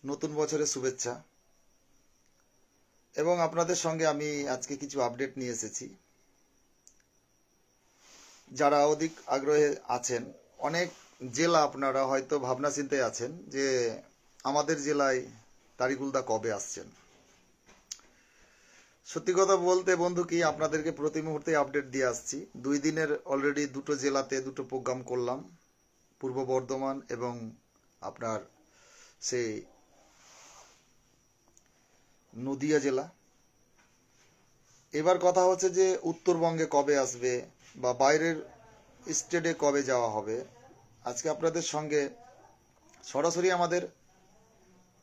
নতুন বছরের শুভেচ্ছা এবং আপনাদের সঙ্গে আমি আজকে কিছু আপডেট নিয়ে এসেছি। যারা অধিক আগ্রহে আছেন, অনেক জেলা আপনারা হয়তো ভাবনা চিন্তায় আছেন যে আমাদের জেলায় তারিকুলদা কবে আসছেন। সত্যি কথা বলতে বন্ধু কি, আপনাদেরকে প্রতি মুহূর্তে আপডেট দিয়ে আসছি। 2 দিনের অলরেডি দুটো জেলাতে দুটো প্রোগ্রাম করলাম, পূর্ব বর্ধমান এবং আপনার সেই নদিয়া জেলা। এবার কথা হচ্ছে যে উত্তরবঙ্গে কবে আসবে বা বাইরের স্টেটে কবে যাওয়া হবে। আজকে আপনাদের সঙ্গে সরাসরি আমাদের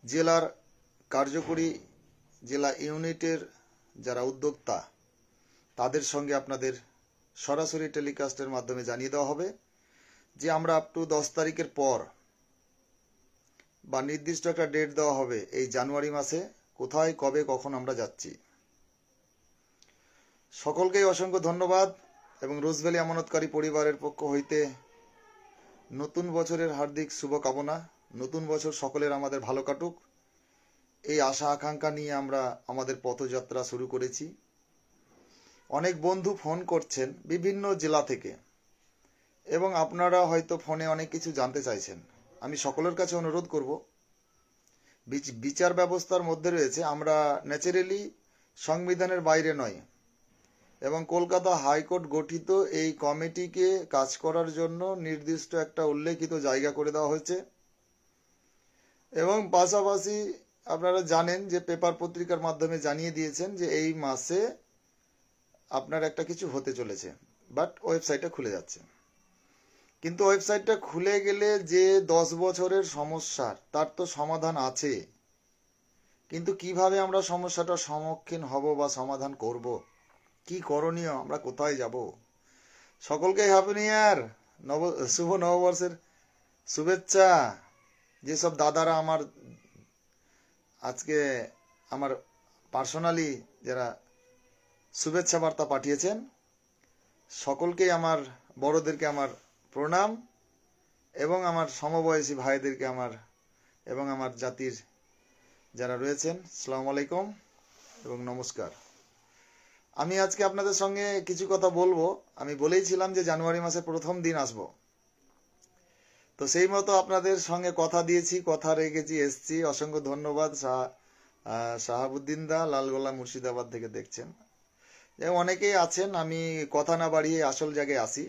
জেলার কার্যকরী জেলা ইউনিটের যারা উদ্যোক্তা তাদের সঙ্গে আপনাদের সরাসরি টেলিকাস্টের মাধ্যমে জানিয়ে দেওয়া হবে যে আমরা আপ টু 10 তারিখের পর বা নির্দিষ্ট একটা ডেট দেওয়া হবে এই জানুয়ারি মাসে কোথায় কবে কখন আমরা যাচ্ছি। সকলকেই অসংখ্য ধন্যবাদ এবং রোজভ্যালি আমানতকারী পরিবারের পক্ষ হইতে নতুন বছরের হার্দিক শুভকামনা। নতুন বছর সকলের আমাদের ভালো কাটুক, এই আশা আকাঙ্ক্ষা নিয়ে আমরা আমাদের পথযাত্রা শুরু করেছি। অনেক বন্ধু ফোন করছেন বিভিন্ন জেলা থেকে এবং আপনারা হয়তো ফোনে অনেক কিছু জানতে চাইছেন। আমি সকলের কাছে অনুরোধ করব, বিচার ব্যবস্থার মধ্যে রয়েছে, আমরা ন্যাচারালি সংবিধানের বাইরে নয় এবং কলকাতা হাইকোর্ট গঠিত এই কমিটিকে কাজ করার জন্য নির্দিষ্ট একটা উল্লেখিত জায়গা করে দেওয়া হয়েছে এবং পাশাপাশি আপনারা জানেন যে পেপার পত্রিকার মাধ্যমে জানিয়ে দিয়েছেন যে এই মাসে আপনার একটা কিছু হতে চলেছে, বাট ওয়েবসাইটটা খুলে যাচ্ছে। কিন্তু ওয়েবসাইটটা খুলে গেলে যে 10 বছরের সমস্যার তার তো সমাধান আছে, কিন্তু কিভাবে আমরা সমস্যাটার সম্মুখীন হব বা সমাধান করব, কি করণীয়, আমরা কোথায় যাব। সকলকে হ্যাপি নিউ ইয়ার, শুভ নববর্ষের শুভেচ্ছা। যেসব দাদারা আমার আজকে আমার পার্সোনালি যারা শুভেচ্ছা বার্তা পাঠিয়েছেন, সকলকেই আমার বড়দেরকে আমার প্রণাম এবং আমার সমবয়সী ভাইদেরকে আমার এবং আমার জাতির যারা রয়েছেন আসসালামু আলাইকুম এবং নমস্কার। আমি আজকে আপনাদের সঙ্গে কিছু কথা বলবো। আমি বলেইছিলাম যে জানুয়ারি মাসে প্রথম দিন আসব, তো সেই মতো আপনাদের সঙ্গে কথা দিয়েছি, কথা রেখেছি, এসছি। অসংখ্য ধন্যবাদ শাহাবুদ্দিন দা, লালগোলা মুর্শিদাবাদ থেকে দেখছেন। অনেকেই আছেন, আমি কথা না বাড়িয়ে আসল জায়গায় আসি।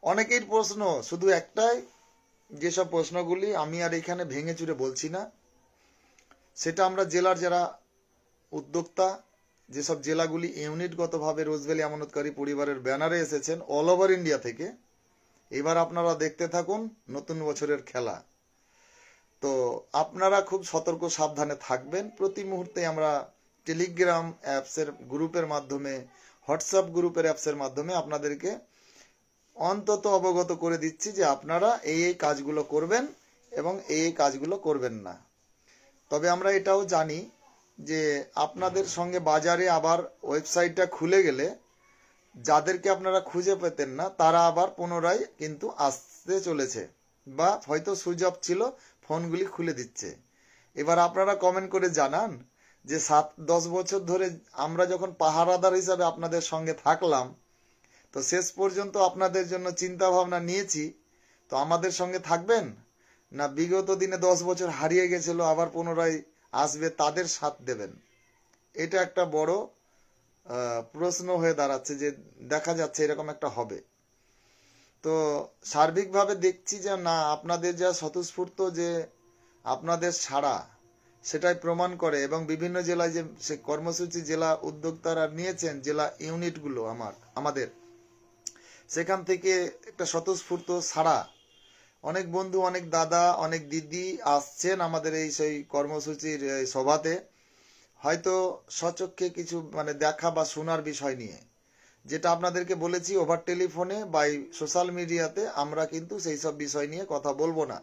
অনেকের প্রশ্ন শুধু একটাই, যেসব প্রশ্নগুলি আমি আর এখানে ভেঙে চুরে বলছি না, সেটা আমরা জেলার যারা উদ্যোক্তা, যেসব জেলাগুলি ইউনিটগতভাবে রোজভ্যালি আমানতকারী পরিবারের ব্যানারে এসেছেন অল ওভার ইন্ডিয়া থেকে, এবার আপনারা দেখতে থাকুন নতুন বছরের খেলা। তো আপনারা খুব সতর্ক সাবধানে থাকবেন। প্রতি মুহূর্তে আমরা টেলিগ্রাম অ্যাপসের গ্রুপের মাধ্যমে, হোয়াটসঅ্যাপ গ্রুপের অ্যাপসের মাধ্যমে আপনাদেরকে অন্তত অবগত করে দিচ্ছি যে আপনারা এই এই কাজগুলো করবেন এবং এই কাজগুলো করবেন না। তবে আমরা এটাও জানি যে আপনাদের সঙ্গে বাজারে আবার ওয়েবসাইটটা খুলে গেলে যাদেরকে আপনারা খুঁজে পেতেন না তারা আবার পুনরায় কিন্তু আসতে চলেছে বা হয়তো সুইচ অফ ছিল, ফোনগুলি খুলে দিচ্ছে। এবার আপনারা কমেন্ট করে জানান যে 7-10 বছর ধরে আমরা যখন পাহারাদার হিসাবে আপনাদের সঙ্গে থাকলাম, তো শেষ পর্যন্ত আপনাদের জন্য চিন্তা ভাবনা নিয়েছি, তো আমাদের সঙ্গে থাকবেন না বিগত দিনে 10 বছর হারিয়ে গেছিল আবার পুনরায় আসবে তাদের সাথ দেবেন। এটা একটা বড় প্রশ্ন হয়ে দাঁড়াচ্ছে, যে দেখা যাচ্ছে এরকম একটা হবে। তো সার্বিকভাবে দেখছি যে না, আপনাদের যা স্বতঃস্ফূর্ত যে আপনাদের ছাড়া সেটাই প্রমাণ করে এবং বিভিন্ন জেলায় যে সে কর্মসূচি জেলা উদ্যোক্তারা নিয়েছেন, জেলা ইউনিটগুলো আমাদের সেখান থেকে একটা স্বতঃস্ফূর্ত ছাড়া অনেক বন্ধু, অনেক দাদা, অনেক দিদি আসছেন আমাদের এই সেই কর্মসূচির সভাতে, হয়তো স্বচক্ষে কিছু মানে দেখা বা শোনার বিষয় নিয়ে, যেটা আপনাদেরকে বলেছি ওভার টেলিফোনে বা সোশ্যাল মিডিয়াতে আমরা কিন্তু সেই সব বিষয় নিয়ে কথা বলবো না।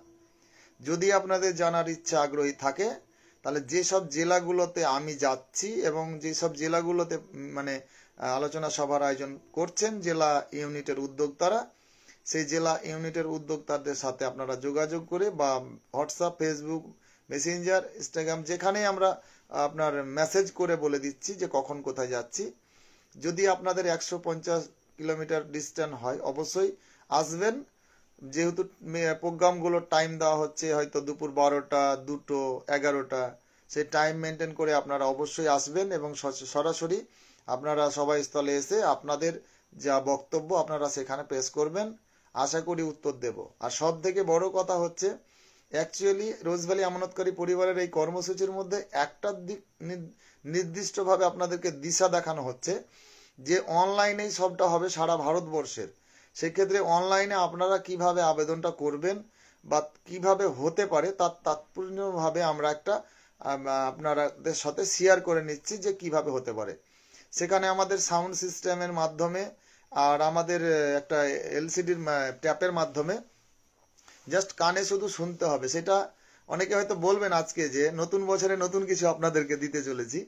যদি আপনাদের জানার ইচ্ছা আগ্রহী থাকে তাহলে যেসব জেলাগুলোতে আমি যাচ্ছি এবং যেসব জেলাগুলোতে মানে আলোচনা সভার আয়োজন করছেন জেলা ইউনিটের উদ্যোক্তারা, সেই জেলা ইউনিটের উদ্যোক্তাদের সাথে আপনারা যোগাযোগ করে বা হোয়াটসঅ্যাপ, ফেসবুক মেসেঞ্জার, ইনস্টাগ্রাম, যেখানেই আমরা আপনার মেসেজ করে বলে দিচ্ছি যে কখন কোথায় যাচ্ছি। যদি আপনাদের 150 কিলোমিটার ডিস্টেন্স হয় অবশ্যই আসবেন, যেহেতু প্রোগ্রামগুলোর টাইম দেওয়া হচ্ছে হয়তো দুপুর 12টা, 2টো, 11টা, সেই টাইম মেনটেন করে আপনারা অবশ্যই আসবেন এবং সরাসরি আপনারা সবাই স্থলে এসে আপনাদের যা বক্তব্য আপনারা সেখানে পেশ করবেন, আশা করি উত্তর দেব। আর সব থেকে বড় কথা হচ্ছে অ্যাকচুয়ালি রোজভ্যালি আমানতকারী পরিবারের এই কর্মসূচির মধ্যে একটা দিক নির্দিষ্টভাবে আপনাদেরকে দিশা দেখানো হচ্ছে যে অনলাইনেই সবটা হবে সারা ভারতবর্ষের। সেক্ষেত্রে অনলাইনে আপনারা কিভাবে আবেদনটা করবেন বা কিভাবে হতে পারে তার তাৎপর্যভাবে আমরা একটা আপনাদের সাথে শেয়ার করে নিচ্ছি যে কিভাবে হতে পারে। সেখানে আমাদের সাউন্ড সিস্টেমের মাধ্যমে আর আমাদের একটা এলসিডির ট্যাপের মাধ্যমে জাস্ট কানে শুধু শুনতে হবে। সেটা অনেকে হয়তো বলবেন আজকে যে নতুন বছরে নতুন কিছু আপনাদেরকে দিতে চলেছি,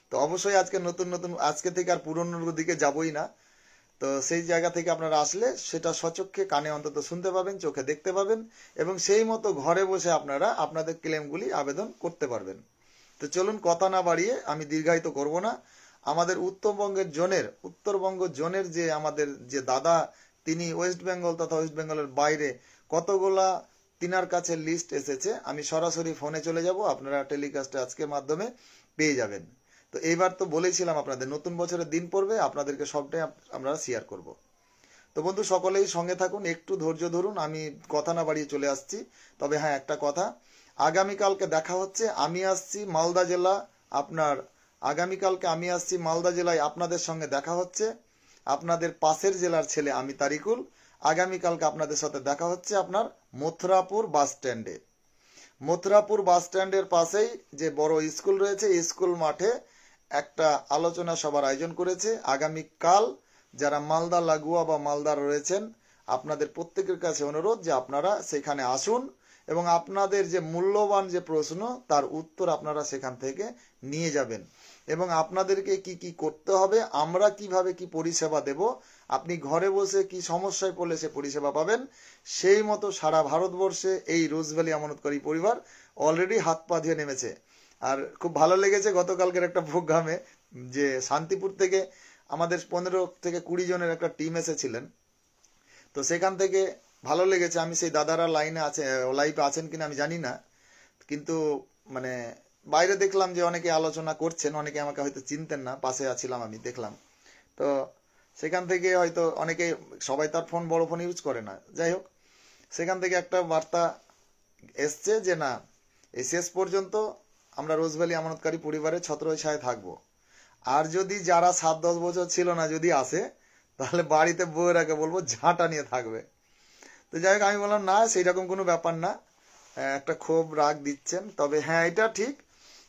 তো অবশ্যই আজকে নতুন আজকে থেকে আর পুরনোর দিকে যাবই না। তো সেই জায়গা থেকে আপনারা আসলে সেটা সচক্ষে কানে অন্তত শুনতে পাবেন, চোখে দেখতে পাবেন এবং সেই মতো ঘরে বসে আপনারা আপনাদের ক্লেমগুলি আবেদন করতে পারবেন। তো চলুন কথা না বাড়িয়ে, আমি দীর্ঘায়িত করব না। আমাদের উত্তরবঙ্গ জোনের যে আমাদের যে দাদা, তিনি ওয়েস্ট বেঙ্গল তথা ওয়েস্ট বেঙ্গলের বাইরে কতগুলা তিনার কাছে লিস্ট এসেছে, আমি সরাসরি ফোনে চলে যাব, আপনারা টেলিকাস্টে আজকের মাধ্যমে পেয়ে যাবেন। তো এইবার তো বলেছিলাম আপনাদের নতুন বছরের দিন পড়বে, আপনাদেরকে সবটাই আমরা শেয়ার করব। তো বন্ধু সকলেই সঙ্গে থাকুন, একটু ধৈর্য ধরুন, আমি কথা না বাড়িয়ে চলে আসছি। তবে হ্যাঁ, একটা কথা, আগামীকালকে দেখা হচ্ছে। আমি আসছি মালদা জেলা, আগামীকালকে আমি আসছি মালদা জেলায়, আপনাদের সঙ্গে দেখা হচ্ছে। আপনাদের পাশের জেলার ছেলে আমি তারিকুল। আগামীকালকে আপনাদের সাথে দেখা হচ্ছে আপনার মথুরাপুর বাস স্ট্যান্ডে। মথুরাপুর বাস স্ট্যান্ডের পাশেই যে বড় স্কুল রয়েছে, স্কুল মাঠে একটা আলোচনা সভার আয়োজন করেছে। আগামীকাল যারা মালদা লাগোয়া বা মালদার রয়েছেন, আপনাদের প্রত্যেকের কাছে অনুরোধ যে আপনারা সেখানে আসুন এবং আপনাদের যে মূল্যবান যে প্রশ্ন তার উত্তর আপনারা সেখান থেকে নিয়ে যাবেন এবং আপনাদেরকে কি কি করতে হবে, আমরা কিভাবে কি পরিষেবা দেব, আপনি ঘরে বসে কি সমস্যায় পড়লে সে পরিষেবা পাবেন, সেই মতো সারা ভারতবর্ষে এই রোজভ্যালি আমানতকারী পরিবার অলরেডি হাত পা দিয়ে নেমেছে। আর খুব ভালো লেগেছে গতকালকের একটা প্রোগ্রামে যে শান্তিপুর থেকে আমাদের 15 থেকে 20 জনের একটা টিম এসেছিলেন। তো সেখান থেকে ভালো লেগেছে। আমি সেই দাদারা লাইভে আছেন কিনা আমি জানি না, কিন্তু মানে বাইরে দেখলাম যে অনেকে আলোচনা করছেন, অনেকে আমাকে হয়তো চিনতেন না, পাশে আছিলাম আমি দেখলাম। তো সেখান থেকে হয়তো অনেকে, সবাই তার ফোন বড় ফোন ইউজ করে না, যাই হোক সেখান থেকে একটা বার্তা এসছে যে না, এই শেষ পর্যন্ত আমরা রোজভ্যালি আমানতকারী পরিবারের ছত্রছায়ায় থাকবো। আর যদি যারা 7-10 বছর ছিল না যদি আসে, তাহলে বাড়িতে বউয়েরাকে বলবো ঝাঁটা নিয়ে থাকবে। তো যাই হোক, আমি বললাম না, সেই রকম কোনো ব্যাপার না, একটা ক্ষোভ রাগ দিচ্ছেন। তবে হ্যাঁ, এটা ঠিক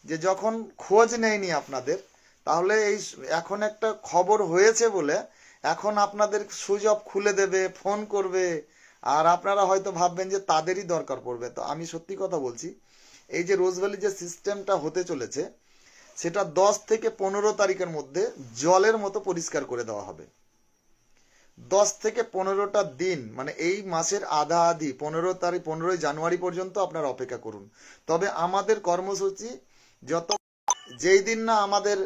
যে যখন খোঁজ নেয়নি আপনাদের, তাহলে এই এখন একটা খবর হয়েছে বলে এখন আপনাদের সুযোগ খুলে দেবে, ফোন করবে, আর আপনারা হয়তো ভাববেন যে তাদেরই দরকার পড়বে। তো আমি সত্যি কথা বলছি, এই যে রোজভ্যালি যে সিস্টেমটা হতে চলেছে সেটা 10 থেকে 15 তারিখের মধ্যে জলের মতো পরিষ্কার করে দেওয়া হবে। 10 থেকে 15টা দিন, মানে এই মাসের আধা আধি 15 জানুয়ারি পর্যন্ত আপনারা অপেক্ষা করুন। তবে আমাদের কর্মসূচি যেই দিন না, আমাদের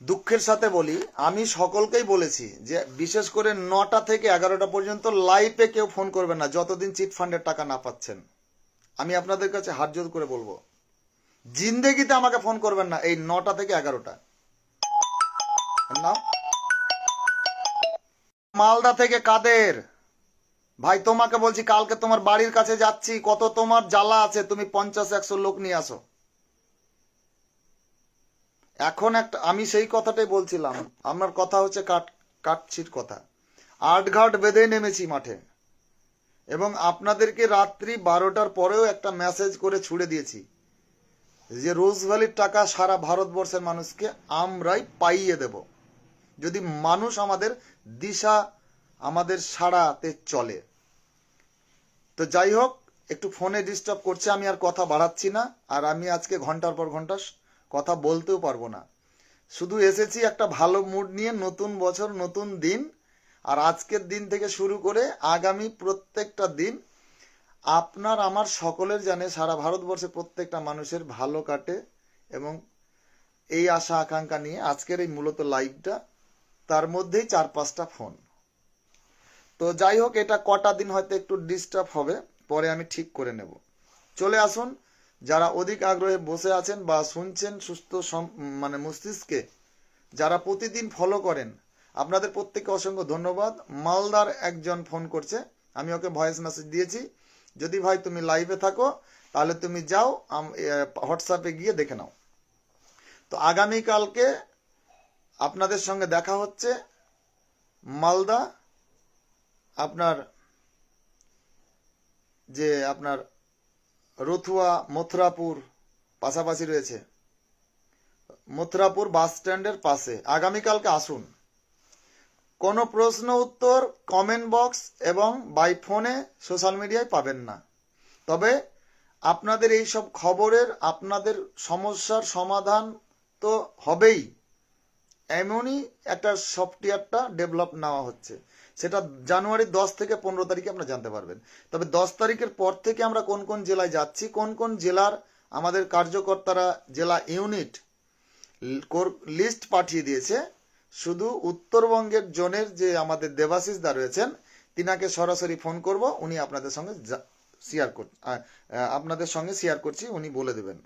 দুঃখের সাথে বলি, আমি সকলকেই বলেছি যে বিশেষ করে 9টা থেকে 11টা পর্যন্ত লাইভে কেউ ফোন করবেন না যতদিন চিট ফান্ডের টাকা না পাচ্ছেন। আমি আপনাদের কাছে হাত জোড় করে বলবো, জিন্দেগিতে আমাকে ফোন করবেন না এই 9টা থেকে 11টা। না, মালদা থেকে কাদের ভাই, তোমাকে বলছি কালকে তোমার বাড়ির কাছে যাচ্ছি, কত তোমার জ্বালা আছে, তুমি 50-100 লোক নিয়ে আসো। এখন একটা আমি সেই কথাটাই বলছিলাম, আমার কথা হচ্ছে কাটছির কথা। 8 ঘাট বেঁধে নেমেছি মাঠে এবং আপনাদেরকে রাত্রি 12টার পরেও একটা মেসেজ করে ছুড়ে দিয়েছি যে রোজভ্যালির টাকা সারা ভারতবর্ষের মানুষকে আমরাই পাইয়ে দেব যদি মানুষ আমাদের দিশা, আমাদের সাড়াতে চলে। তো যাই হোক, একটু ফোনে ডিস্টার্ব করছে, আমি আর কথা বাড়াচ্ছি না। আর আমি আজকে ঘন্টার পর ঘন্টা কথা বলতেও পারবো না। শুধু এসেছি একটা ভালো মুড নিয়ে, নতুন বছর নতুন দিন। আর আজকের দিন থেকে শুরু করে আগামী প্রত্যেকটা দিন আপনার আমার সকলের জানে সারা ভারতবর্ষে প্রত্যেকটা মানুষের ভালো কাটে, এবং এই আশা আকাঙ্ক্ষা নিয়ে আজকের এই মূলত লাইভটা, তার মধ্যেই 4-5টা ফোন। তো যাই হোক, এটা কটা দিন হয়তো একটু ডিস্টার্ব হবে, পরে আমি ঠিক করে নেব। চলে আসুন, যারা অধিক আগ্রহে বসে আছেন বা শুনছেন সুস্থ মানে মস্তিষ্কে, যারা প্রতিদিন ফলো করেন, আপনাদের প্রত্যেককে অসংখ্য ধন্যবাদ। মালদার একজন ফোন করছে, আমি ওকে ভয়েস মেসেজ দিয়েছি, যদি ভাই তুমি লাইভে থাকো তাহলে তুমি যাও হোয়াটসঅ্যাপে গিয়ে দেখে নাও। তো আগামীকালকে আপনাদের সঙ্গে দেখা হচ্ছে মালদা, আপনার যে আপনার রথুয়া মথুরাপুর পাশাপাশি রয়েছে, মথুরাপুর বাস স্ট্যান্ডের পাশে। আগামীকালকে আসুন। কোনো প্রশ্ন উত্তর কমেন্ট বক্স এবং বাই ফোনে সোশ্যাল মিডিয়ায় পাবেন না, তবে আপনাদের এই সব খবরের, আপনাদের সমস্যার সমাধান তো হবেই। এমনই একটা সফটওয়্যারটা ডেভেলপ নেওয়া হচ্ছে, সেটা জানুয়ারি 10 থেকে 15 তারিখে আপনারা জানতে পারবেন। তবে 10 তারিখের পর থেকে আমরা কোন কোন জেলায় যাচ্ছি, কোন কোন জেলার আমাদের কার্যকর্তারা জেলা ইউনিট লিস্ট পাঠিয়ে দিয়েছে। শুধু উত্তরবঙ্গের জোনের যে আমাদের দেবাশিস দা রয়েছেন, তিনাকে সরাসরি ফোন করব, উনি আপনাদের সঙ্গে শেয়ার করছি, উনি বলে দেবেন।